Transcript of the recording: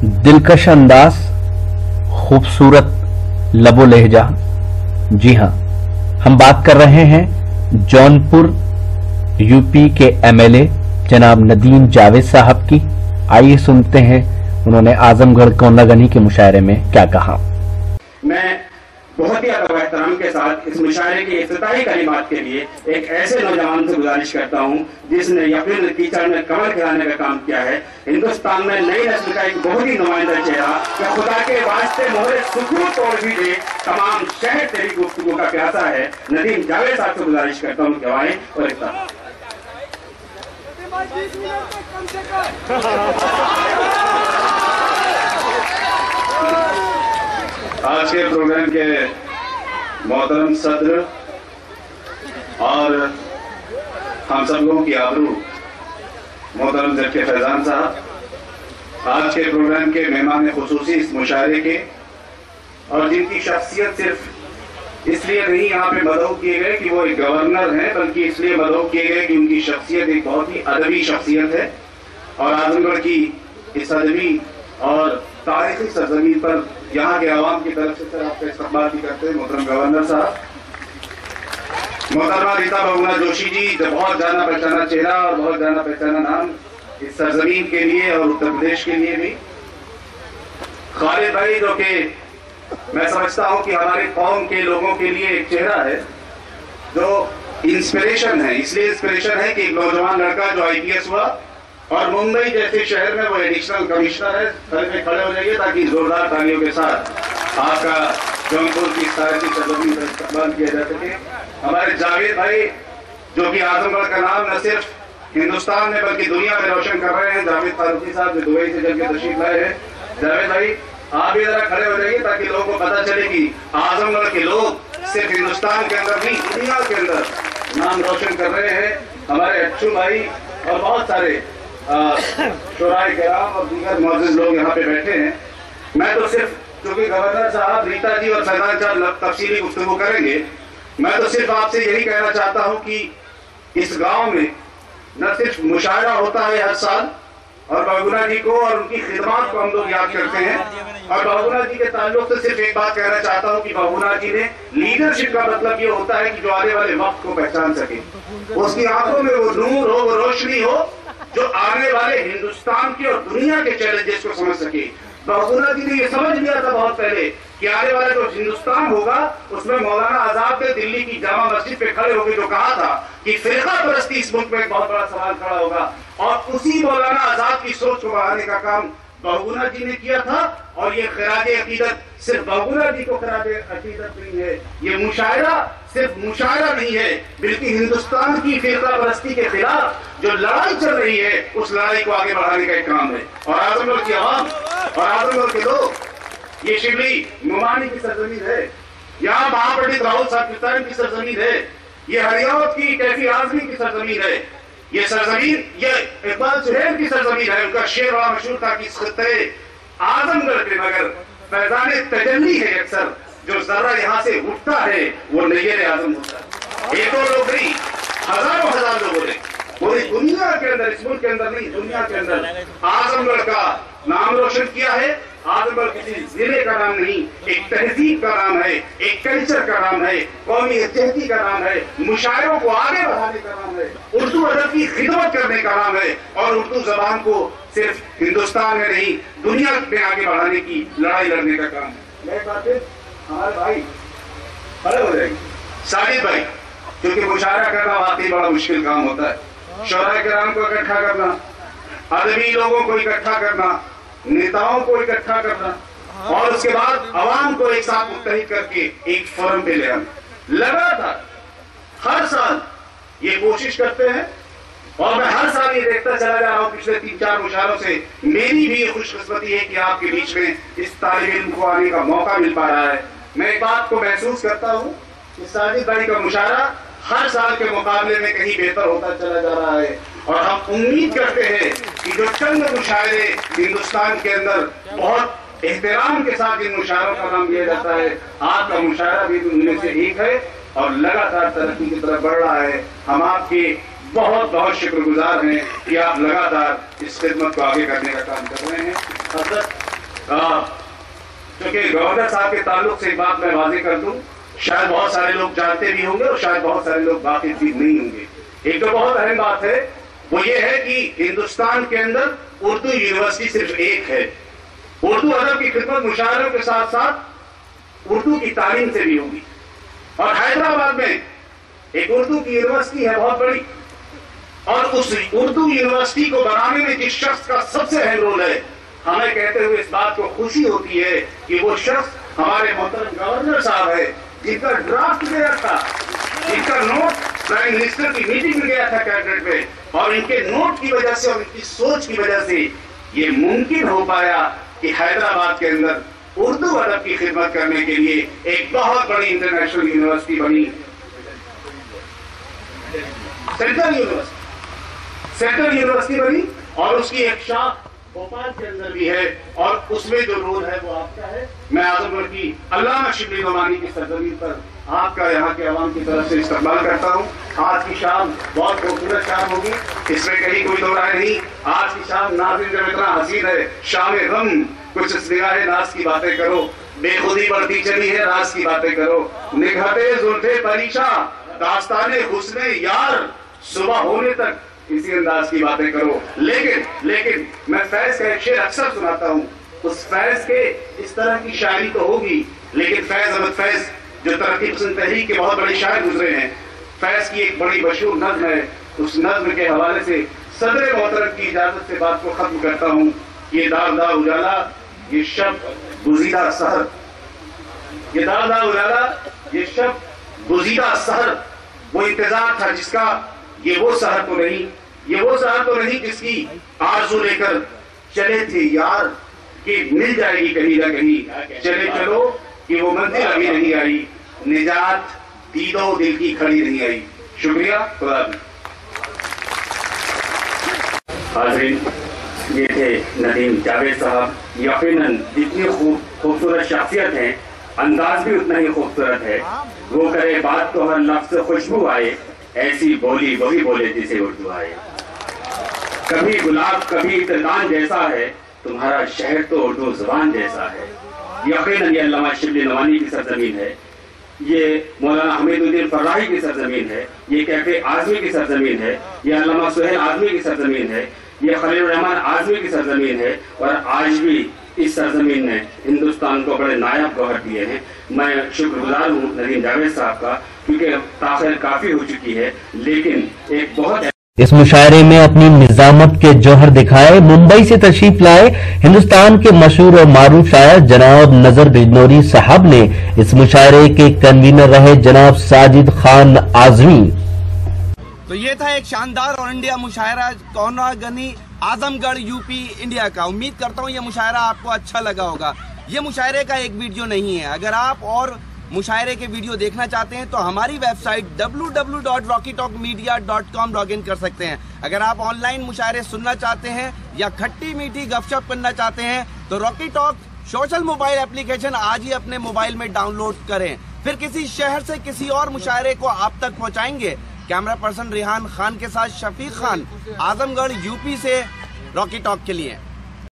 दिलकश अंदाज, खूबसूरत लबो लहजा। जी हां, हम बात कर रहे हैं जौनपुर यूपी के एमएलए जनाब नदीम जावेद साहब की। आइए सुनते हैं उन्होंने आजमगढ़ कोंडागनी के मुशायरे में क्या कहा। मैं बहुत ही अदब एहतराम के साथ इस मुशायरे की इफ्तिताही कलिमात के लिए एक ऐसे नौजवान से गुजारिश करता हूँ जिसने यकीन कीचड़ में कमर खिलाने का काम किया है। हिंदुस्तान में नई नस्ल का एक बहुत ही नुमाइंदा चेहरा, क्या खुदा के वास्ते मोहरे सुकून तोड़ भी दे, तमाम शहर तेरी गुफ्तगू का प्यासा है। नदीम जावेद साहब से गुजारिश करता हूँ कि आए और इफ्तार। आज के प्रोग्राम के मोहतरम सदर और हम सब लोगों की आबरू मोहतरम ज़रके फैजान साहब, आज के प्रोग्राम के मेहमान खुसूसी इस मुशायरे के, और जिनकी शख्सियत सिर्फ इसलिए नहीं यहाँ पे मदऊ किए गए कि वो एक गवर्नर हैं, बल्कि इसलिए मदऊ किए गए कि उनकी शख्सियत एक बहुत ही अदबी शख्सियत है। और आजमगढ़ की इस अदबी और तारीखी सरजमीन पर यहाँ के आवाम की तरफ से सर आपका इस्तकबाल भी करते हैं मोहतरम गवर्नर साहब। मोहतरमा रीता बहुगुणा जोशी जी, जो बहुत जाना पहचाना चेहरा और बहुत जाना पहचाना नाम इस सरजमीन के लिए और उत्तर प्रदेश के लिए भी। खालिद भाई, जो कि मैं समझता हूँ कि हमारे कौम के लोगों के लिए एक चेहरा है जो इंस्पिरेशन है। इसलिए इंस्पिरेशन है कि एक नौजवान लड़का जो IPS हुआ और मुंबई जैसे शहर में वो एडिशनल कमिश्नर है। में खड़े हो जाइए ताकि जोरदार तालियों के साथ आपका जौनपुर की तारीखी सरजमीन का इस्तकबाल किया जा सके। हमारे जावेद भाई, जो कि आजमगढ़ का नाम न सिर्फ हिंदुस्तान में बल्कि दुनिया में रोशन कर रहे हैं, जावेद फारूकी साहब जो दुबई से जल के तशरीफ लाए हैं। जावेद भाई, आप भी जरा खड़े हो जाइए ताकि लोगों को पता चले कि आजमगढ़ के लोग सिर्फ हिंदुस्तान के अंदर नहीं, दुनिया के अंदर नाम रोशन कर रहे हैं। हमारे अच्छू भाई और बहुत सारे शोराए किराम और दीगर मौजूद लोग यहाँ पे बैठे हैं। मैं तो सिर्फ, क्योंकि गवर्नर साहब, रीता जी और फैजान साहब तफसीली गुफ्तगू करेंगे, मैं तो सिर्फ आपसे यही कहना चाहता हूँ कि इस गांव में न सिर्फ मुशायरा होता है हर साल, और बहुगुणा जी को और उनकी खिदमत को हम लोग याद करते हैं। और बहुगुणा जी के ताल्लुक से सिर्फ एक बात कहना चाहता हूँ कि बहुगुणा जी ने लीडरशिप का मतलब ये होता है कि जो आने वाले वक्त को पहचान सके, उसकी आंखों में वो नूर हो, वो रोशनी हो जो आने वाले हिंदुस्तान के और दुनिया के चैलेंजेस को समझ सके। बहुगुणा जी ने ये समझ लिया था बहुत पहले कि आने वाला जो हिंदुस्तान होगा उसमें मौलाना आजाद ने दिल्ली की जामा मस्जिद पे खड़े होकर जो कहा था कि फिरका परस्ती इस मुल्क में एक बहुत बड़ा सवाल खड़ा होगा, और उसी मौलाना आजाद की सोच को बढ़ाने का काम बहुगुणा जी ने किया था। और ये खराज अकीदत सिर्फ बहुगुणा जी को खराज अकीदत नहीं है, ये मुशायरा सिर्फ मुशायरा नहीं है, बल्कि हिंदुस्तान की फिरका परस्ती के खिलाफ जो लड़ाई चल रही है उस लड़ाई को आगे बढ़ाने का एक काम है। और आजमगढ़ की आवाम और आजमगढ़ के लोग, ये शिवली नुमानी की सरजमीन है, यहाँ महापंडित राहुल साहब किस्तानी की सरजमीन है, ये हरियावत की कैफी आजमी की सरजमीन है, ये सरजमीन ये इकबाल सुहेल की सरजमीन है। उनका शेर बड़ा मशहूर था कि आजमगढ़ के मगर फैजान तजल्ली है अक्सर, जो जरा यहाँ से उठता है वो नैयर आजम होता है। एक दो लोग नहीं, हजारों हजार लोगों ने पूरी दुनिया के अंदर, इस मुल्क के अंदर नहीं, दुनिया के अंदर आजमगढ़ का नाम रोशन किया है। आजमगढ़ किसी जिले का नाम नहीं, एक तहजीब का नाम है, एक कल्चर का नाम है, कौमी यकजहती का नाम है, मुशायरों को आगे बढ़ाने का नाम है, उर्दू अदब की खिदमत करने का नाम है, और उर्दू जबान को सिर्फ हिंदुस्तान में नहीं दुनिया में आगे बढ़ाने की लड़ाई लड़ने का काम है। मैं बात है हमारे भाई खड़े हो जाएंगे, साजिद भाई, क्योंकि मुशायरा करना वाकई बड़ा मुश्किल काम होता है। शोराए किराम को इकट्ठा करना, अदबी लोगों को इकट्ठा करना, नेताओं को इकट्ठा करना, और उसके बाद अवाम को एक साथ मुत्तहिद करके एक फोरम पे ले आना। लगातार हर साल ये कोशिश करते हैं, और मैं हर साल ये देखता चला जा रहा हूँ पिछले 3-4 मुशायरों से। मेरी भी खुशकिस्मती है कि आपके बीच में इस तालिब इल्म को आने का मौका मिल पा रहा है। मैं एक बात को महसूस करता हूँ कि साजिद भाई का मुशायरा हर साल के मुकाबले में कहीं बेहतर होता चला जा रहा है, और हम उम्मीद करते हैं कि जो चंद मुशायरे हिंदुस्तान के अंदर बहुत एहतराम के साथ इन मुशायरों का नाम दिया जाता है, आपका मुशायरा भी उनमें से एक है और लगातार तरक्की की तरफ बढ़ रहा है। हम आपके बहुत बहुत शुक्रगुजार हैं कि आप लगातार इस खिदमत को आगे करने का काम कर रहे हैं। کیونکہ گورنر صاحب کے تعلق سے ایک بات میں واضح کر دوں، شاید بہت سارے لوگ جانتے بھی ہوں گے اور شاید بہت سارے لوگ واقف بھی نہیں ہوں گے. ایک تو بہت اہم بات ہے وہ یہ ہے کہ ہندوستان کے اندر اردو یونیورسٹی صرف ایک ہے. اردو ادب کی خدمت مشاعروں کے ساتھ ساتھ اردو کی تعلیم سے بھی ہوگی. اور حیدرآباد میں ایک اردو کی یونیورسٹی ہے بہت بڑی، اور اس اردو یونیورسٹی کو بنانے میں جس شخص کا سب سے اہم رول ہے، ہمیں کہتے ہوئے اس بات کو خوشی ہوتی ہے کہ وہ شخص ہمارے محترم گورنر صاحب ہے، جن کا ڈرافٹ گیا تھا، جن کا نوٹ پرائم منسٹر کی میٹنگ میں گیا تھا کیبنٹ میں، اور ان کے نوٹ کی وجہ سے اور ان کی سوچ کی وجہ سے یہ ممکن ہو پایا کہ حیدرآباد کے اندر اردو ادب کی خدمت کرنے کے لیے ایک بہت بڑی انٹرنیشنل یونیورسٹی بنی، سینٹرل یونیورسٹی بنی، اور اس کی ایک شاخ بھوپال کے اندر بھی ہے، اور اس میں جو رول ہے وہ آپ کا ہے. میں اعظم گڑھ کی علامہ شبلی نعمانی کی سرزمین پر آپ کا یہاں کے عوام کی طرف سے استقبال کرتا ہوں. آج کی شام بہت خوبصورت شام ہوگی، اس میں کہیں کوئی دو رائے نہیں. آج کی شام ناظرین جب اتنا حسین ہے، شام غم، کچھ اس نگاہ ناز کی باتیں کرو، بے خودی بڑھتی چلی ہے راز کی باتیں کرو، نگہتے زلفے پریشاں داستان حسن یار، صبح ہونے تک اسی انداز کی باتیں کرو. لیکن میں فیض کا ایک شعر اکثر سناتا ہوں. اس فیض کے اس طرح کی شاعری تو ہوگی، لیکن فیض احمد فیض جو ترقی پسند تحریک کے بہت بڑے شاعر گزرے ہیں، فیض کی ایک بڑی مشہور نظم ہے. اس نظم کے حوالے سے صدر محترم کی اجازت سے بات کو ختم کرتا ہوں. یہ دار دار اجالا، یہ شب گزیدہ سحر، یہ دار دار اجالا، یہ شب گزیدہ سحر، وہ انتظار تھا جس کا، یہ وہ سحر تو نہیں، یہ وہ سحر تو نہیں جس کی آرزو لے کر چلے تھے یار کہ مل جائے گی کہیں نہ کہیں. چلے چلو کہ وہ منزل ابھی نہیں آئی، نجات دیدو دل کی کھڑی نہیں آئی. شکریہ. خدا حافظ. حاضرین، یہ تھے ندیم جاوید صاحب. یقیناً جتنی خوبصورت شخصیت ہے، انداز بھی اتنا ہی خوبصورت ہے. وہ کرے بات تو ہر لفظ سے خوشبو آئے، ایسی بولی وہی بولے جسے اردو آئے. کبھی گلاب کبھی ترکان جیسا ہے، تمہارا شہر تو اردو زبان جیسا ہے. یقیناً یہ علامہ شبلی نعمانی کی سرزمین ہے، یہ مولانا حمید الدین فراہی کی سرزمین ہے، یہ کیفے اعظمی کی سرزمین ہے، یہ علامہ سہیل اعظمی کی سرزمین ہے، یہ خلیل الرحمان اعظمی کی سرزمین ہے. اور آج بھی اس سرزمین نے ہندوستان کو بڑے نایاب گوہر دیے ہیں. میں شکر گزار ہوں ندیم جاوید صاحب کا، کیونکہ تاخیر کافی ہو چکی ہے، لیکن ایک بہت اس مشاعرے میں اپنی نظامت کے جوہر دکھائے ممبئی سے تشریف لائے ہندوستان کے مشہور اور معروف شاعر جناب نظر بجنوری صاحب نے. اس مشاعرے کے کنوینر رہے جناب ساجد خان اعظمی. تو یہ تھا ایک شاندار اور انڈیا مشاعرہ کونرا گنی اعظم گڑھ یو پی انڈیا کا. امید کرتا ہوں یہ مشاعرہ آپ کو اچھا لگا ہوگا. یہ مشاعرے کا ایک ویڈیو نہیں ہے. اگر آپ اور مشاعرے کے ویڈیو دیکھنا چاہتے ہیں تو ہماری web site www.rockytalkmedia.com log in کر سکتے ہیں. اگر آپ آن لائن مشاعرے سننا چاہتے ہیں یا کھٹی میٹھی گپ شپ کرنا چاہتے ہیں تو راکی ٹاک سوشل موبائل اپلیکیشن آج ہی اپنے موبائل میں ڈاؤن لوڈ کریں. پھر کسی شہر سے کسی اور مشاعرے کو آپ تک پہنچائیں گے. کیمرہ پرسن ریحان خان کے ساتھ شفیق خان، اعظم گڑھ یو پی سے راکی ٹاک کے لیے.